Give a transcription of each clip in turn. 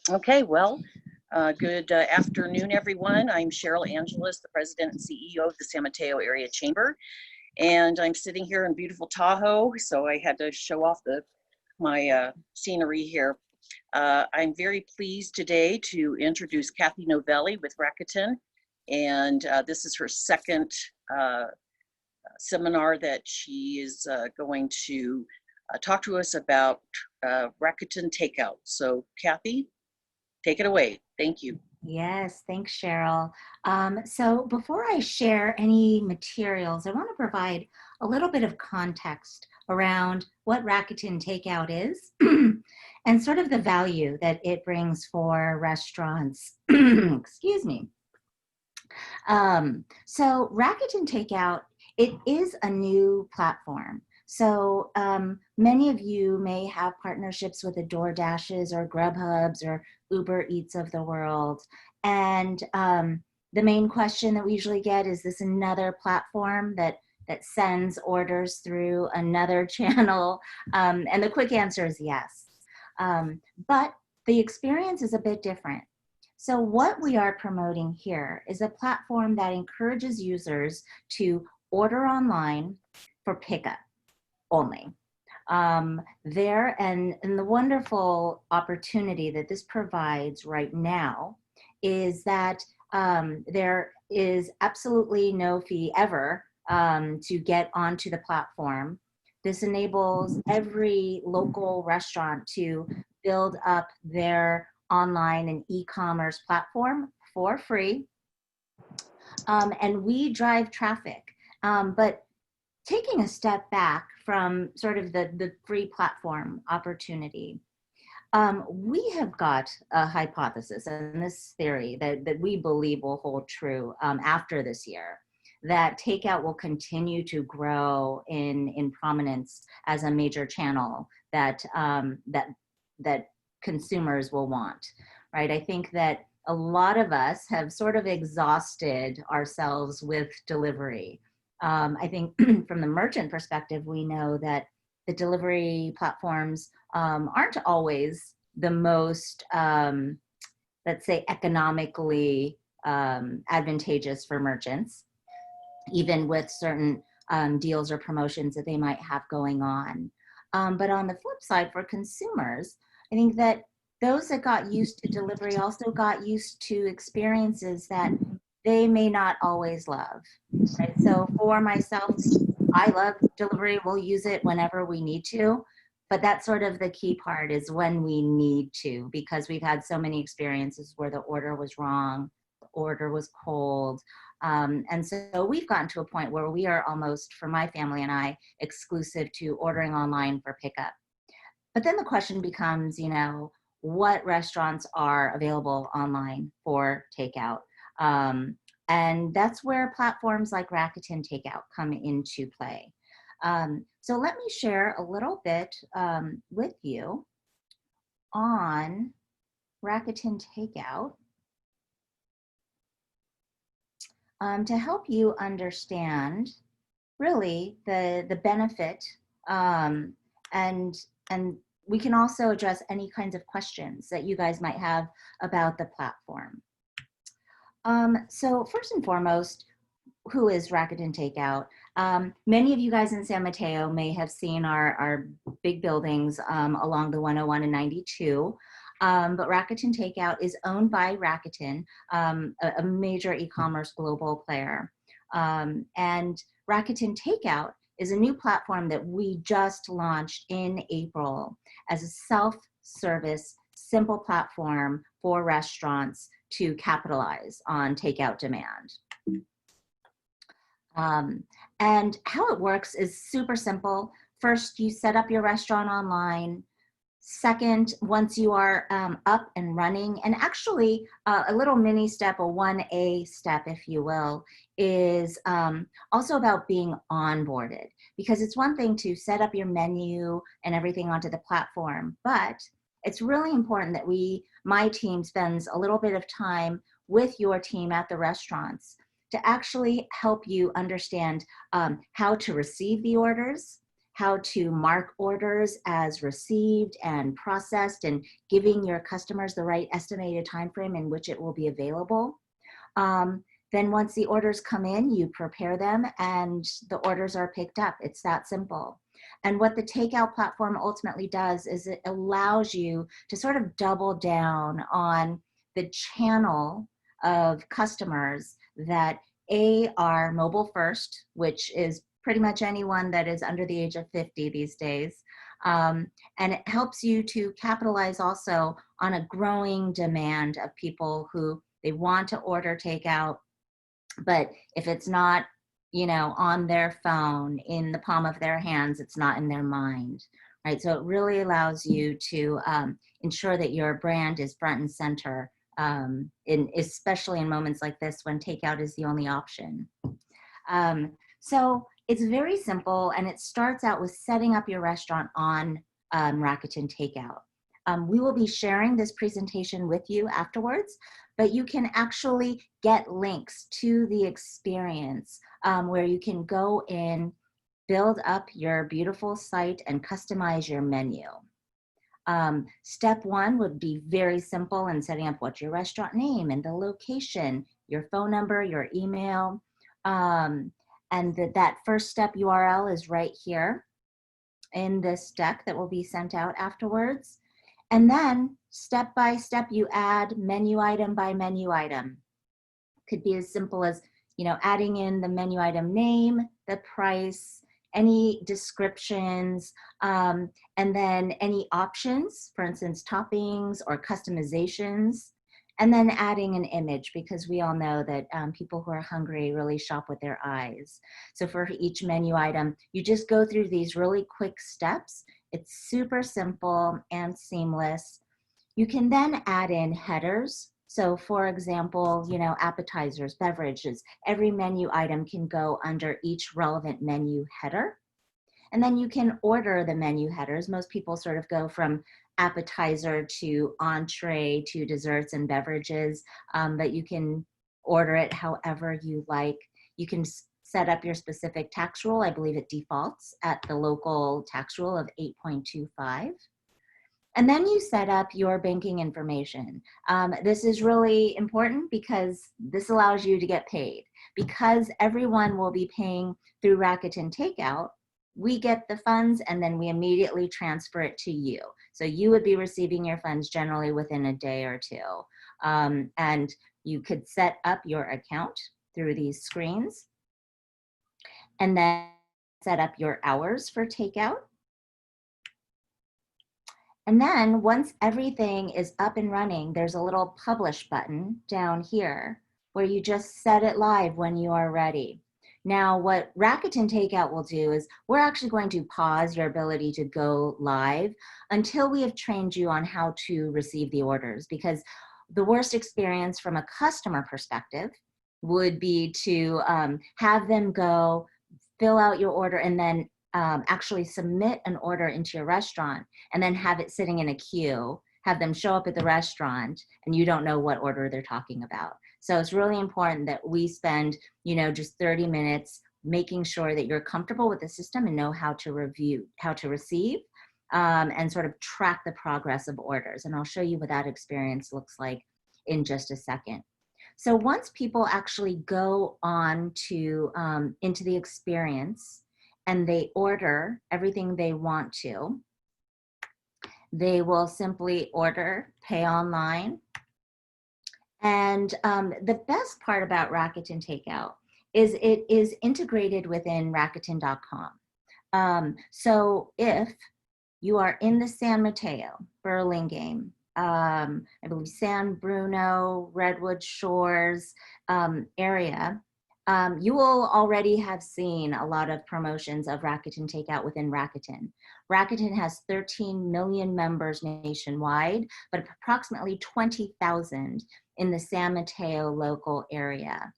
Okay, well, good afternoon, everyone. I'm Cheryl Angeles, the President and CEO of the San Mateo Area Chamber, and I'm sitting here in beautiful Tahoe, so I had to show off my scenery here. I'm very pleased today to introduce Cathy Novelli with Rakuten, and this is her second seminar that she is going to talk to us about Rakuten Takeout. So Cathy, take it away. Thank you. Yes, thanks, Cheryl. So before I share any materials, I want to provide a little bit of context around what Rakuten Takeout is and sort of the value that it brings for restaurants. Excuse me. So Rakuten Takeout, it is a new platform. So many of you may have partnerships with the DoorDashes or Grubhubs or Uber Eats of the world. And the main question that we usually get is this another platform that sends orders through another channel? And the quick answer is yes. But the experience is a bit different. So what we are promoting here is a platform that encourages users to order online for pickup only. And the wonderful opportunity that this provides right now is that there is absolutely no fee ever to get onto the platform. This enables every local restaurant to build up their online and e-commerce platform for free. And we drive traffic. But taking a step back from sort of the free platform opportunity, we have got a hypothesis and this theory that we believe will hold true after this year, that takeout will continue to grow in prominence as a major channel that consumers will want, right? I think that a lot of us have sort of exhausted ourselves with delivery. I think from the merchant perspective, we know that the delivery platforms aren't always the most, let's say, economically advantageous for merchants, even with certain deals or promotions that they might have going on. But on the flip side, for consumers, I think that those that got used to delivery also got used to experiences that they may not always love, right? So for myself, I love delivery. We'll use it whenever we need to, but that's sort of the key part, is when we need to, because we've had so many experiences where the order was wrong, the order was cold. And so we've gotten to a point where we are almost, for my family and I, exclusive to ordering online for pickup. But then the question becomes, what restaurants are available online for takeout? And that's where platforms like Rakuten Takeout come into play. So let me share a little bit with you on Rakuten Takeout to help you understand really the benefit, and we can also address any kinds of questions that you guys might have about the platform. So first and foremost, who is Rakuten Takeout? Many of you guys in San Mateo may have seen our big buildings along the 101 and 92, but Rakuten Takeout is owned by Rakuten, a major e-commerce global player. And Rakuten Takeout is a new platform that we just launched in April as a self-service, simple platform for restaurants to capitalize on takeout demand. And how it works is super simple. First, you set up your restaurant online. Second, once you are up and running, and actually a little mini step, a 1A step, if you will, is also about being onboarded. Because it's one thing to set up your menu and everything onto the platform, but it's really important that my team spends a little bit of time with your team at the restaurants to actually help you understand how to receive the orders, how to mark orders as received and processed, and giving your customers the right estimated time frame in which it will be available. Then once the orders come in, you prepare them and the orders are picked up. It's that simple. And what the takeout platform ultimately does is it allows you to sort of double down on the channel of customers that are mobile first, which is pretty much anyone that is under the age of 50 these days. And it helps you to capitalize also on a growing demand of people who they want to order takeout, but if it's not, on their phone, in the palm of their hands, it's not in their mind, right? So it really allows you to ensure that your brand is front and center, especially in moments like this when takeout is the only option. So it's very simple, and it starts out with setting up your restaurant on Rakuten Takeout. We will be sharing this presentation with you afterwards, but you can actually get links to the experience where you can go in, build up your beautiful site, and customize your menu. Step one would be very simple in setting up what's your restaurant name and the location, your phone number, your email, and that first step URL is right here in this deck that will be sent out afterwards. And then step by step, you add menu item by menu item. Could be as simple as, adding in the menu item name, the price, any descriptions, and then any options, for instance, toppings or customizations, and then adding an image, because we all know that people who are hungry really shop with their eyes. So for each menu item, you just go through these really quick steps. It's super simple and seamless. You can then add in headers. So for example, appetizers, beverages, every menu item can go under each relevant menu header. And then you can order the menu headers. Most people sort of go from appetizer to entree to desserts and beverages, but you can order it however you like. You can set up your specific tax rule. I believe it defaults at the local tax rule of 8.25. And then you set up your banking information. This is really important because this allows you to get paid. Because everyone will be paying through Rakuten Takeout, we get the funds and then we immediately transfer it to you. So you would be receiving your funds generally within a day or two. And you could set up your account through these screens and then set up your hours for takeout. And then once everything is up and running, there's a little publish button down here where you just set it live when you are ready. Now, what Rakuten Takeout will do is we're actually going to pause your ability to go live until we have trained you on how to receive the orders, because the worst experience from a customer perspective would be to have them go fill out your order and then actually submit an order into your restaurant and then have it sitting in a queue, have them show up at the restaurant and you don't know what order they're talking about. So it's really important that we spend, just 30 minutes making sure that you're comfortable with the system and know how to receive, and sort of track the progress of orders. And I'll show you what that experience looks like in just a second. So once people actually go on to into the experience and they order everything they want to, they will simply order, pay online. And the best part about Rakuten Takeout is it is integrated within Rakuten.com. So if you are in the San Mateo, Burlingame, I believe San Bruno, Redwood Shores area, you will already have seen a lot of promotions of Rakuten Takeout within Rakuten. Rakuten has 13 million members nationwide, but approximately 20,000 in the San Mateo local area.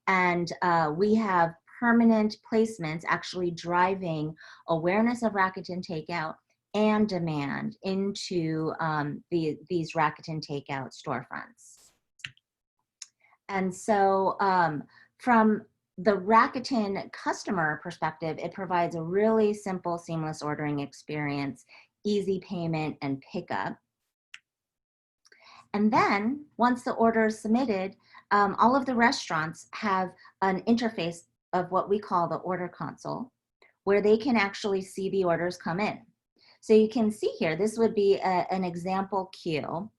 And we have permanent placements actually driving awareness of Rakuten Takeout and demand into these Rakuten Takeout storefronts. And so from the Rakuten customer perspective, it provides a really simple, seamless ordering experience, easy payment and pickup. And then once the order is submitted, all of the restaurants have an interface of what we call the order console, where they can actually see the orders come in. So you can see here, this would be an example queue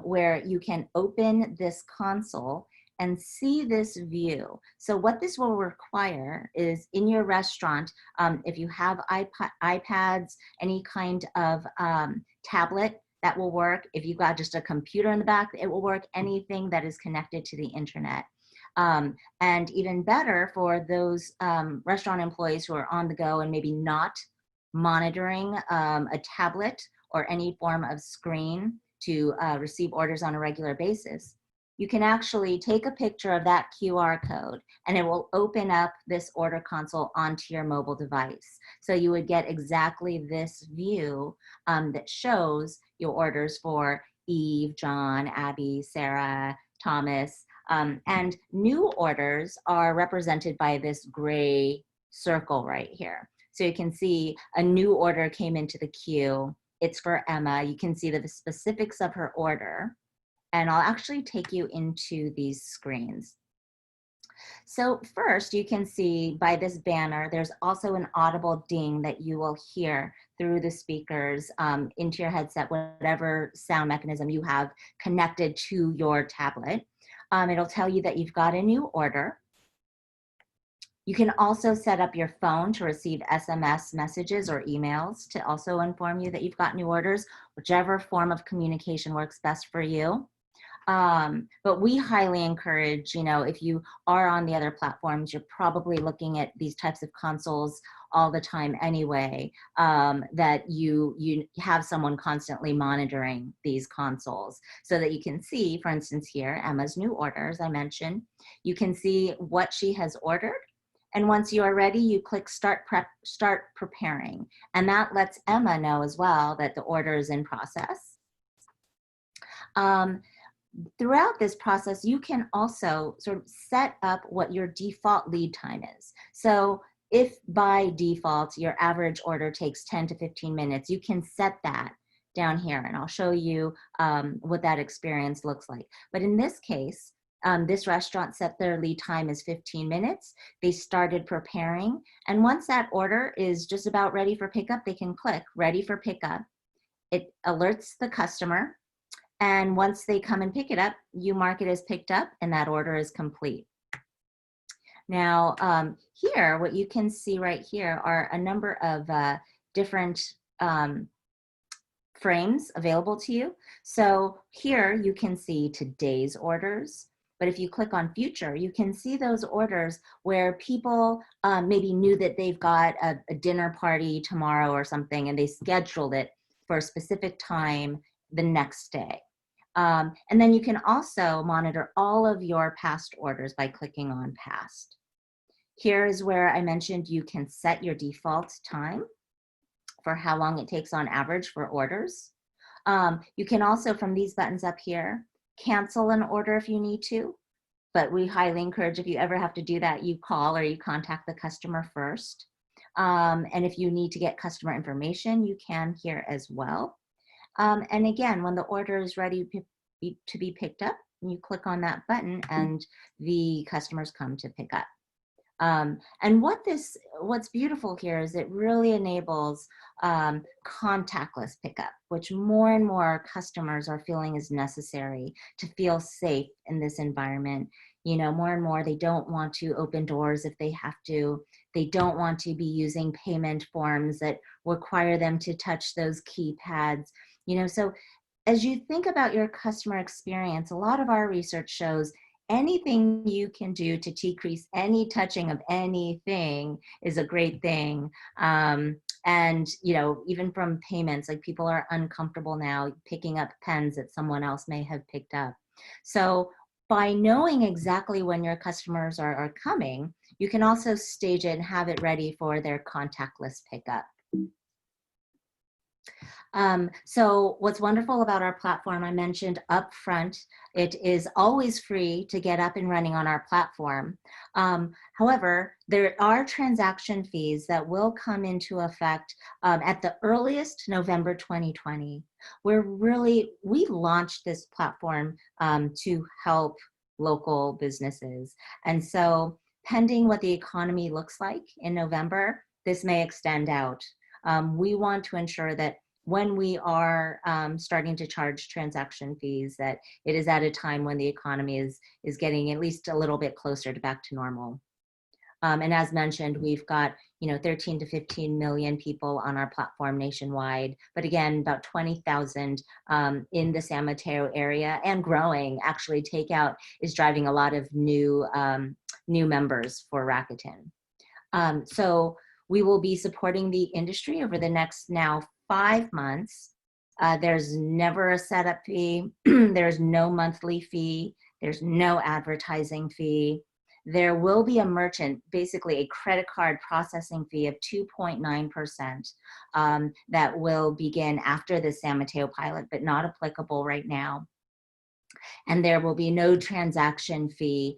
where you can open this console and see this view. So what this will require is in your restaurant, if you have iPads, any kind of tablet, that will work. If you've got just a computer in the back, it will work. Anything that is connected to the internet. And even better for those restaurant employees who are on the go and maybe not monitoring a tablet or any form of screen to receive orders on a regular basis, you can actually take a picture of that QR code and it will open up this order console onto your mobile device. So you would get exactly this view that shows your orders for Eve, John, Abby, Sarah, Thomas, and new orders are represented by this gray circle right here. So you can see a new order came into the queue. It's for Emma. You can see the specifics of her order. And I'll actually take you into these screens. So first, you can see by this banner, there's also an audible ding that you will hear through the speakers into your headset, whatever sound mechanism you have connected to your tablet. It'll tell you that you've got a new order. You can also set up your phone to receive SMS messages or emails to also inform you that you've got new orders, whichever form of communication works best for you. But we highly encourage, if you are on the other platforms, you're probably looking at these types of consoles all the time anyway, that you have someone constantly monitoring these consoles so that you can see, for instance here, Emma's new order, as I mentioned. You can see what she has ordered. And once you are ready, you click start preparing. And that lets Emma know as well that the order is in process. Throughout this process, you can also sort of set up what your default lead time is. So if by default, your average order takes 10 to 15 minutes, you can set that down here, and I'll show you what that experience looks like. But in this case, this restaurant set their lead time as 15 minutes. They started preparing, and once that order is just about ready for pickup, they can click ready for pickup. It alerts the customer. And once they come and pick it up, you mark it as picked up and that order is complete. Now, here, what you can see right here are a number of different frames available to you. So here you can see today's orders. But if you click on future, you can see those orders where people maybe knew that they've got a dinner party tomorrow or something and they scheduled it for a specific time the next day. And then you can also monitor all of your past orders by clicking on past. Here is where I mentioned you can set your default time for how long it takes on average for orders. You can also, from these buttons up here, cancel an order if you need to, but we highly encourage if you ever have to do that, you call or you contact the customer first. And if you need to get customer information, you can here as well. And again, when the order is ready to be picked up, you click on that button and the customers come to pick up. And what's beautiful here is it really enables contactless pickup, which more and more customers are feeling is necessary to feel safe in this environment. More and more, they don't want to open doors if they have to. They don't want to be using payment forms that require them to touch those keypads. So as you think about your customer experience, a lot of our research shows anything you can do to decrease any touching of anything is a great thing. And, even from payments, like people are uncomfortable now picking up pens that someone else may have picked up. So by knowing exactly when your customers are coming, you can also stage it and have it ready for their contactless pickup. So what's wonderful about our platform, I mentioned up front, it is always free to get up and running on our platform. However, there are transaction fees that will come into effect at the earliest November 2020. We launched this platform to help local businesses. And so pending what the economy looks like in November, this may extend out. We want to ensure that when we are starting to charge transaction fees, that it is at a time when the economy is getting at least a little bit closer to back to normal. And as mentioned, we've got 13 to 15 million people on our platform nationwide, but again, about 20,000 in the San Mateo area and growing. Actually, Takeout is driving a lot of new members for Rakuten. So we will be supporting the industry over the next now 5 months. There's never a setup fee. There's no monthly fee. There's no advertising fee. There will be a merchant, basically a credit card processing fee of 2.9% that will begin after the San Mateo pilot, but not applicable right now. And there will be no transaction fee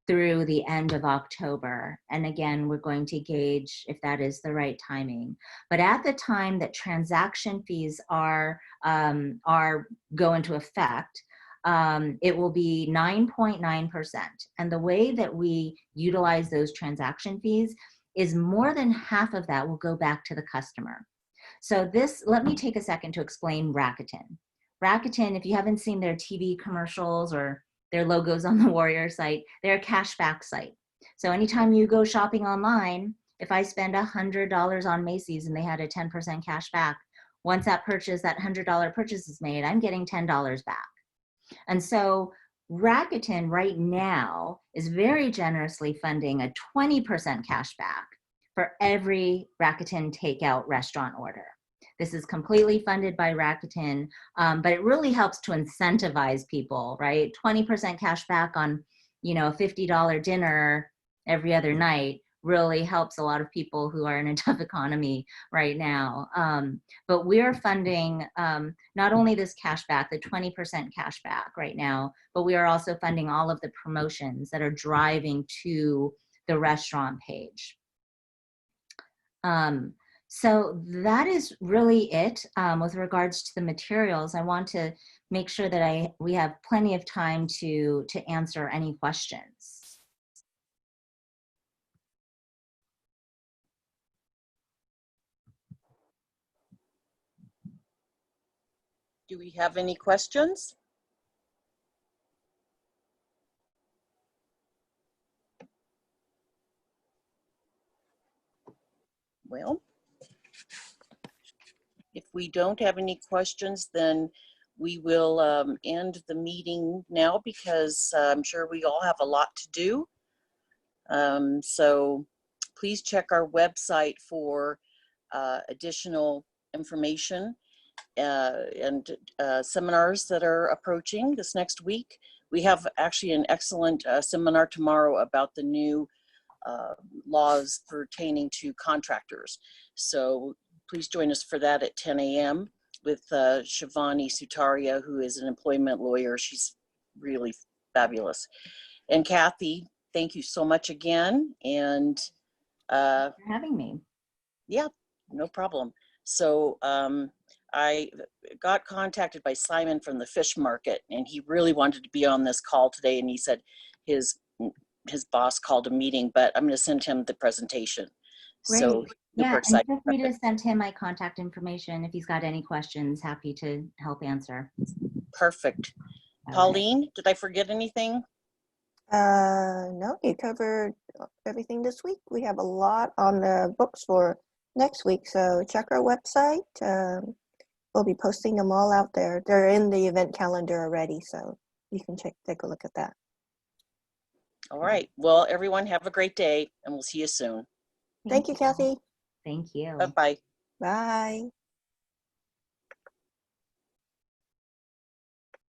through the end of October. And again, we're going to gauge if that is the right timing. But at the time that transaction fees are go into effect, it will be 9.9%. And the way that we utilize those transaction fees is more than half of that will go back to the customer. So let me take a second to explain Rakuten. Rakuten, if you haven't seen their TV commercials or their logos on the Warrior site, they're a cashback site. So anytime you go shopping online, if I spend $100 on Macy's and they had a 10% cash back, once that $100 purchase is made, I'm getting $10 back. And so Rakuten right now is very generously funding a 20% cash back for every Rakuten Takeout restaurant order. This is completely funded by Rakuten, but it really helps to incentivize people, right? 20% cash back on, a $50 dinner every other night really helps a lot of people who are in a tough economy right now. But we're funding not only this cash back, the 20% cash back right now, but we are also funding all of the promotions that are driving to the restaurant page. So that is really it with regards to the materials. I want to make sure that we have plenty of time to answer any questions. Do we have any questions? Well, if we don't have any questions, then we will end the meeting now because I'm sure we all have a lot to do. So please check our website for additional information and seminars that are approaching this next week. We have actually an excellent seminar tomorrow about the new laws pertaining to contractors. So please join us for that at 10 a.m. with Shivani Sutaria, who is an employment lawyer. She's really fabulous. And Cathy, thank you so much again. And for having me. Yeah, no problem. So I got contacted by Simon from the fish market, and he really wanted to be on this call today. And he said his boss called a meeting, but I'm going to send him the presentation. Great. So yeah, super excited. And feel free to send him my contact information if he's got any questions. Happy to help answer. Perfect. All Pauline, right. Did I forget anything? No, you covered everything this week. We have a lot on the books for next week, so check our website. We'll be posting them all out there. They're in the event calendar already, so you can take a look at that. All right. Well, everyone have a great day, and we'll see you soon. Thank you, Cathy. Thank you. Bye-bye. Bye.